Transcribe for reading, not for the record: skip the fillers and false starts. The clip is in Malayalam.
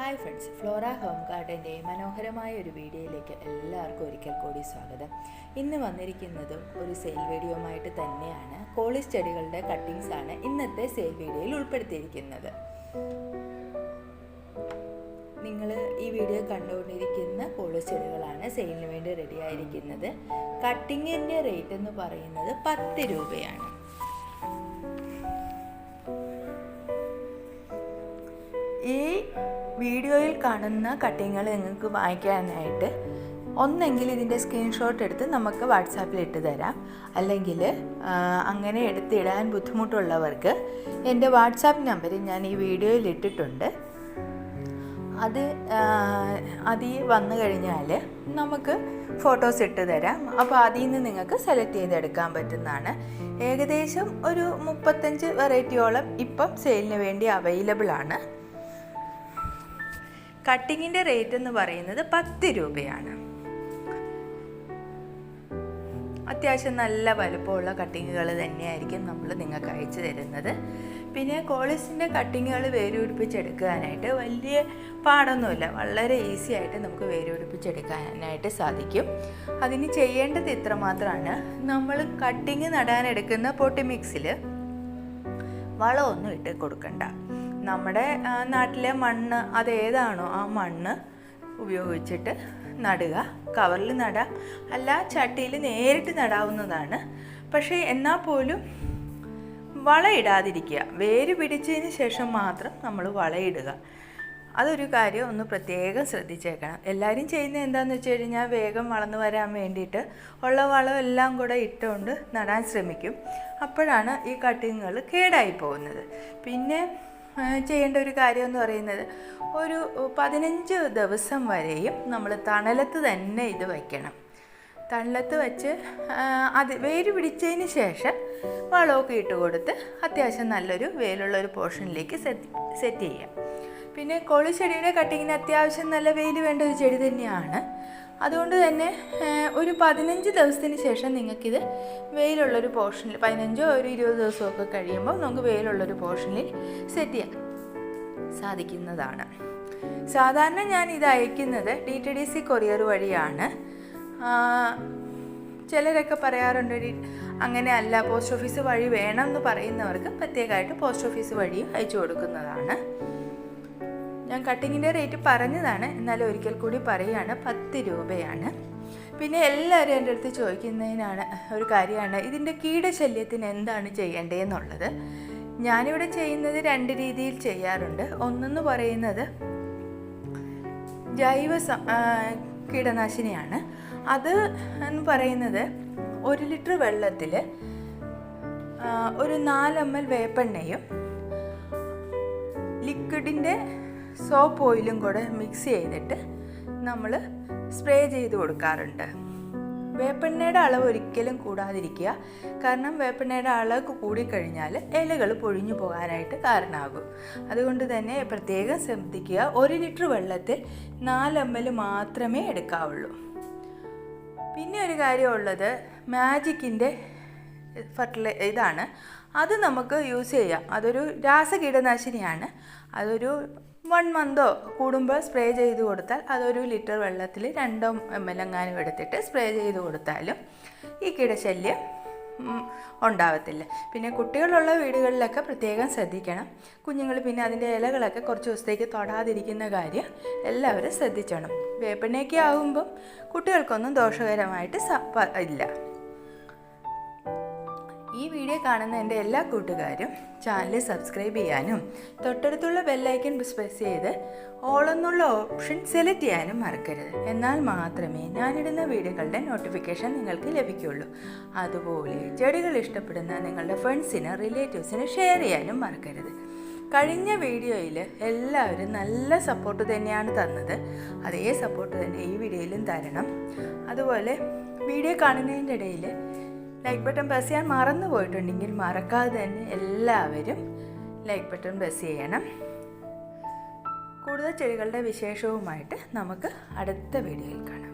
ഹായ് ഫ്രണ്ട്സ്, ഫ്ലോറ ഹോം ഗാർഡൻ്റെ മനോഹരമായ ഒരു വീഡിയോയിലേക്ക് എല്ലാവർക്കും ഒരിക്കൽ കൂടി സ്വാഗതം. ഇന്ന് വന്നിരിക്കുന്നതും ഒരു സെയിൽ വീഡിയോയുമായിട്ട് തന്നെയാണ്. കോളിസ് ചെടികളുടെ കട്ടിങ്സ് ആണ് ഇന്നത്തെ സെയിൽ വീഡിയോയിൽ ഉൾപ്പെടുത്തിയിരിക്കുന്നത്. നിങ്ങൾ ഈ വീഡിയോ കണ്ടുകൊണ്ടിരിക്കുന്ന കോളിസ് ചെടികളാണ് സെയിലിന് വേണ്ടി റെഡി ആയിരിക്കുന്നത്. കട്ടിങ്ങിൻ്റെ റേറ്റ് എന്ന് പറയുന്നത് 10 രൂപയാണ്. ഈ വീഡിയോയിൽ കാണുന്ന കട്ടിങ്ങുകൾ നിങ്ങൾക്ക് വാങ്ങിക്കാനായിട്ട് ഒന്നെങ്കിൽ ഇതിൻ്റെ സ്ക്രീൻഷോട്ട് എടുത്ത് നമുക്ക് വാട്സാപ്പിൽ ഇട്ട് തരാം, അല്ലെങ്കിൽ അങ്ങനെ എടുത്തിടാൻ ബുദ്ധിമുട്ടുള്ളവർക്ക് എൻ്റെ വാട്സാപ്പ് നമ്പർ ഞാൻ ഈ വീഡിയോയിൽ ഇട്ടിട്ടുണ്ട്. അതിൽ വന്നു കഴിഞ്ഞാൽ നമുക്ക് ഫോട്ടോസ് ഇട്ട് തരാം. അപ്പോൾ അതിൽ നിന്ന് നിങ്ങൾക്ക് സെലക്ട് ചെയ്തെടുക്കാൻ പറ്റുന്നതാണ്. ഏകദേശം ഒരു 35 വെറൈറ്റിയോളം ഇപ്പം സെയിലിന് വേണ്ടി അവൈലബിൾ ആണ്. കട്ടിങ്ങിൻ്റെ റേറ്റ് എന്ന് പറയുന്നത് 10 രൂപയാണ്. അത്യാവശ്യം നല്ല വലുപ്പമുള്ള കട്ടിങ്ങുകൾ തന്നെയായിരിക്കും നമ്മൾ നിങ്ങൾക്ക് അയച്ചു തരുന്നത്. പിന്നെ കോളിസിൻ്റെ കട്ടിങ്ങുകൾ വേരുപിടിപ്പിച്ചെടുക്കാനായിട്ട് വലിയ പാടൊന്നുമില്ല, വളരെ ഈസി ആയിട്ട് നമുക്ക് വേരുപിടിപ്പിച്ചെടുക്കാനായിട്ട് സാധിക്കും. അതിന് ചെയ്യേണ്ടത് ഇത്ര മാത്രമാണ്. നമ്മൾ കട്ടിങ് നടാനെടുക്കുന്ന പൊട്ടി മിക്സിൽ വളമൊന്നും ഇട്ട് കൊടുക്കണ്ട. നമ്മുടെ നാട്ടിലെ മണ്ണ് അതേതാണോ ആ മണ്ണ് ഉപയോഗിച്ചിട്ട് നടുക. കവറിൽ നടാം, അല്ല ചട്ടിയിൽ നേരിട്ട് നടാവുന്നതാണ്. പക്ഷേ എന്നാൽ പോലും വളയിടാതിരിക്കുക. വേര് പിടിച്ചതിന് ശേഷം മാത്രം നമ്മൾ വളയിടുക. അതൊരു കാര്യം ഒന്ന് പ്രത്യേകം ശ്രദ്ധിച്ചേക്കണം. എല്ലാവരും ചെയ്യുന്നത് എന്താണെന്ന് വെച്ച് കഴിഞ്ഞാൽ വേഗം വളർന്നു വരാൻ വേണ്ടിയിട്ട് ഉള്ള വളം എല്ലാം കൂടെ ഇട്ടുകൊണ്ട് നടാൻ ശ്രമിക്കും. അപ്പോഴാണ് ഈ കട്ടിങ്ങുകൾ കേടായി പോകുന്നത്. പിന്നെ ചെയ്യേണ്ട ഒരു കാര്യം എന്ന് പറയുന്നത്, ഒരു 15 ദിവസം വരെയും നമ്മൾ തണലത്ത് തന്നെ ഇത് വയ്ക്കണം. തണലത്ത് വെച്ച് അത് വേര് പിടിച്ചതിന് ശേഷം വളമൊക്കെ ഇട്ട് കൊടുത്ത് അത്യാവശ്യം നല്ലൊരു വെയിലുള്ളൊരു പോർഷനിലേക്ക് സെറ്റ് ചെയ്യാം. പിന്നെ കോളി ചെടിയുടെ കട്ടിങ്ങിന് അത്യാവശ്യം നല്ല വെയിൽ വേണ്ട ഒരു ചെടി തന്നെയാണ്. അതുകൊണ്ട് തന്നെ ഒരു 15 ദിവസത്തിന് ശേഷം നിങ്ങൾക്കിത് വെയിലുള്ളൊരു പോർഷനിൽ 15 ഒരു 20 ദിവസമൊക്കെ കഴിയുമ്പോൾ നമുക്ക് വെയിലുള്ളൊരു പോർഷനിൽ സെറ്റ് ചെയ്യാൻ സാധിക്കുന്നതാണ്. സാധാരണ ഞാൻ ഇത് അയക്കുന്നത് DTDC കൊറിയർ വഴിയാണ്. ചിലരൊക്കെ പറയാറുണ്ട് അങ്ങനെ അല്ല, പോസ്റ്റ് ഓഫീസ് വഴി വേണം എന്ന് പറയുന്നവർക്ക് പ്രത്യേകമായിട്ട് പോസ്റ്റ് ഓഫീസ് വഴിയും അയച്ചു കൊടുക്കുന്നതാണ്. ഞാൻ കട്ടിങ്ങിൻ്റെ റേറ്റ് പറഞ്ഞതാണ്, എന്നാലും ഒരിക്കൽ കൂടി പറയുകയാണ്, 10 രൂപയാണ്. പിന്നെ എല്ലാവരും എൻ്റെ അടുത്ത് ചോദിക്കുന്നതിനാണ് ഒരു കാര്യമാണ്, ഇതിൻ്റെ കീടശല്യത്തിന് എന്താണ് ചെയ്യേണ്ടതെന്നുള്ളത്. ഞാനിവിടെ ചെയ്യുന്നത് 2 രീതിയിൽ ചെയ്യാറുണ്ട്. ഒന്നെന്ന് പറയുന്നത് ജൈവ കീടനാശിനിയാണ്. അത് എന്ന് പറയുന്നത് 1 ലിറ്റർ വെള്ളത്തിൽ ഒരു 4 ml വേപ്പെണ്ണയും ലിക്വിഡിൻ്റെ സോപ്പ് ഓയിലും കൂടെ മിക്സ് ചെയ്തിട്ട് നമ്മൾ സ്പ്രേ ചെയ്ത് കൊടുക്കാറുണ്ട്. വേപ്പെണ്ണയുടെ അളവ് ഒരിക്കലും കൂടാതിരിക്കുക. കാരണം വേപ്പെണ്ണയുടെ അളവ് കൂടിക്കഴിഞ്ഞാൽ ഇലകൾ പൊഴിഞ്ഞു പോകാനായിട്ട് കാരണമാകും. അതുകൊണ്ട് തന്നെ പ്രത്യേകം ശ്രദ്ധിക്കുക. 1 ലിറ്റർ വെള്ളത്തിൽ 4 ml മാത്രമേ എടുക്കാവുള്ളൂ. പിന്നെ ഒരു കാര്യമുള്ളത്, മാജിക്കിൻ്റെ ഇതാണ്. അത് നമുക്ക് യൂസ് ചെയ്യാം. അതൊരു രാസകീടനാശിനിയാണ്. അതൊരു 1 month കൂടുമ്പോൾ സ്പ്രേ ചെയ്ത് കൊടുത്താൽ, അതൊരു ലിറ്റർ വെള്ളത്തിൽ 2 ml എങ്ങാനും എടുത്തിട്ട് സ്പ്രേ ചെയ്ത് കൊടുത്താലും ഈ കീടശല്യം ഉണ്ടാവത്തില്ല. പിന്നെ കുട്ടികളുള്ള വീടുകളിലൊക്കെ പ്രത്യേകം ശ്രദ്ധിക്കണം. കുഞ്ഞുങ്ങൾ പിന്നെ അതിൻ്റെ ഇലകളൊക്കെ കുറച്ച് ദിവസത്തേക്ക് തൊടാതിരിക്കുന്ന കാര്യം എല്ലാവരും ശ്രദ്ധിച്ചോണം. വേപ്പെണ്ണയൊക്കെ ആകുമ്പം കുട്ടികൾക്കൊന്നും ദോഷകരമായിട്ട് ഇല്ല. ഈ വീഡിയോ കാണുന്ന എൻ്റെ എല്ലാ കൂട്ടുകാരും ചാനൽ സബ്സ്ക്രൈബ് ചെയ്യാനും തൊട്ടടുത്തുള്ള ബെല്ലൈക്കൺ പ്രസ് ചെയ്ത് ഓൾ എന്നുള്ള ഓപ്ഷൻ സെലക്ട് ചെയ്യാനും മറക്കരുത്. എന്നാൽ മാത്രമേ ഞാനിടുന്ന വീഡിയോകളുടെ നോട്ടിഫിക്കേഷൻ നിങ്ങൾക്ക് ലഭിക്കുകയുള്ളൂ. അതുപോലെ ചെടികൾ ഇഷ്ടപ്പെടുന്ന നിങ്ങളുടെ ഫ്രണ്ട്സിന് റിലേറ്റീവ്സിന് ഷെയർ ചെയ്യാനും മറക്കരുത്. കഴിഞ്ഞ വീഡിയോയിൽ എല്ലാവരും നല്ല സപ്പോർട്ട് തന്നെയാണ് തന്നത്. അതേ സപ്പോർട്ട് തന്നെ ഈ വീഡിയോയിലും തരണം. അതുപോലെ വീഡിയോ കാണുന്നതിൻ്റെ ഇടയിൽ ലൈക്ക് ബട്ടൺ പ്രസ് ചെയ്യാൻ മറന്നു പോയിട്ടുണ്ടെങ്കിൽ മറക്കാതെ തന്നെ എല്ലാവരും ലൈക്ക് ബട്ടൺ പ്രസ് ചെയ്യണം. കൂടുതൽ ചെടികളുടെ വിശേഷവുമായിട്ട് നമുക്ക് അടുത്ത വീഡിയോയിൽ കാണാം.